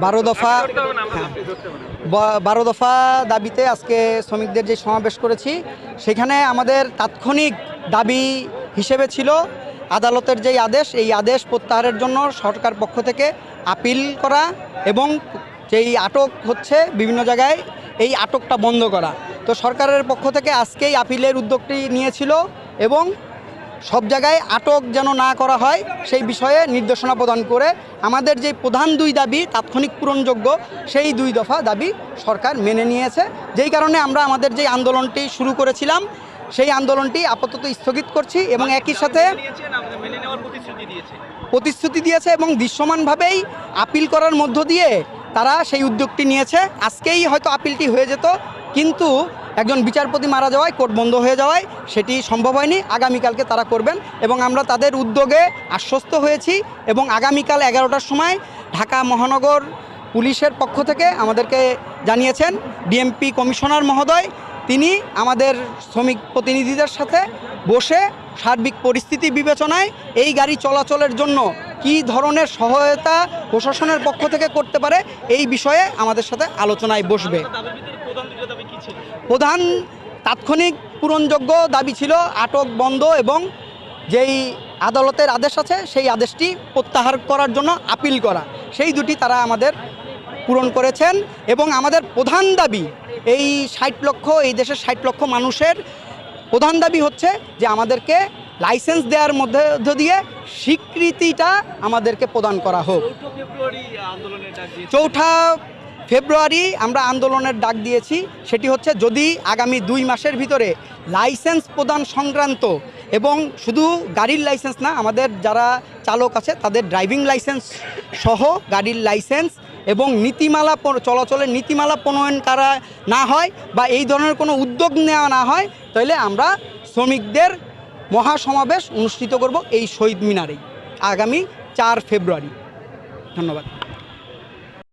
12 দফা 12 দফা দাবিতে আজকে শ্রমিকদের যে সমাবেশ করেছি সেখানে আমাদের তাৎক্ষণিক দাবি হিসেবে ছিল আদালতের যেই আদেশ, এই আদেশ প্রত্যাহারের জন্য সরকার পক্ষ থেকে আপিল করা এবং যেই আটক হচ্ছে বিভিন্ন জায়গায় এই আটকটা বন্ধ করা। তো সরকারের পক্ষ থেকে আজকেই আপিলের উদ্যোগটি নিয়েছিল এবং সব জায়গায় আটক যেন না করা হয় সেই বিষয়ে নির্দেশনা প্রদান করে আমাদের যে প্রধান 2 দাবি তাৎক্ষণিক পূরণযোগ্য সেই 2 দফা দাবি সরকার মেনে নিয়েছে, যেই কারণে আমরা আমাদের যে আন্দোলনটি শুরু করেছিলাম সেই আন্দোলনটি আপাতত স্থগিত করছি এবং একই সাথে প্রতিশ্রুতি দিয়েছে এবং দৃশ্যমানভাবেই আপিল করার মধ্য দিয়ে তারা সেই উদ্যোগটি নিয়েছে। আজকেই হয়তো আপিলটি হয়ে যেত, কিন্তু একজন বিচারপতি মারা যাওয়ায় কোর্ট বন্ধ হয়ে যাওয়ায় সেটি সম্ভব হয়নি। আগামীকালকে তারা করবেন এবং আমরা তাদের উদ্যোগে আশ্বস্ত হয়েছি এবং আগামীকাল 11টার সময় ঢাকা মহানগর পুলিশের পক্ষ থেকে আমাদেরকে জানিয়েছেন ডিএমপি কমিশনার মহোদয়, তিনি আমাদের শ্রমিক প্রতিনিধিদের সাথে বসে সার্বিক পরিস্থিতি বিবেচনায় এই গাড়ি চলাচলের জন্য কী ধরনের সহায়তা প্রশাসনের পক্ষ থেকে করতে পারে এই বিষয়ে আমাদের সাথে আলোচনায় বসবে। প্রধান তাৎক্ষণিক পূরণযোগ্য দাবি ছিল আটক বন্ধ এবং যেই আদালতের আদেশ আছে সেই আদেশটি প্রত্যাহার করার জন্য আপিল করা, সেই দুটি তারা আমাদের পূরণ করেছেন। এবং আমাদের প্রধান দাবি এই 60 লক্ষ, এই দেশের 60 লক্ষ মানুষের প্রধান দাবি হচ্ছে যে আমাদেরকে লাইসেন্স দেওয়ার মধ্য দিয়ে স্বীকৃতিটা আমাদেরকে প্রদান করা হোক। 4 ফেব্রুয়ারি আমরা আন্দোলনের ডাক দিয়েছি, সেটি হচ্ছে যদি আগামী 2 মাসের ভিতরে লাইসেন্স প্রদান সংক্রান্ত এবং শুধু গাড়ির লাইসেন্স না, আমাদের যারা চালক আছে তাদের ড্রাইভিং লাইসেন্স সহ গাড়ির লাইসেন্স এবং নীতিমালা চলাচলের নীতিমালা প্রণয়ন করা না হয় বা এই ধরনের কোনো উদ্যোগ নেওয়া না হয়, তাহলে আমরা শ্রমিকদের মহাসমাবেশ অনুষ্ঠিত করব এই শহীদ মিনারেই আগামী 4 ফেব্রুয়ারি। ধন্যবাদ।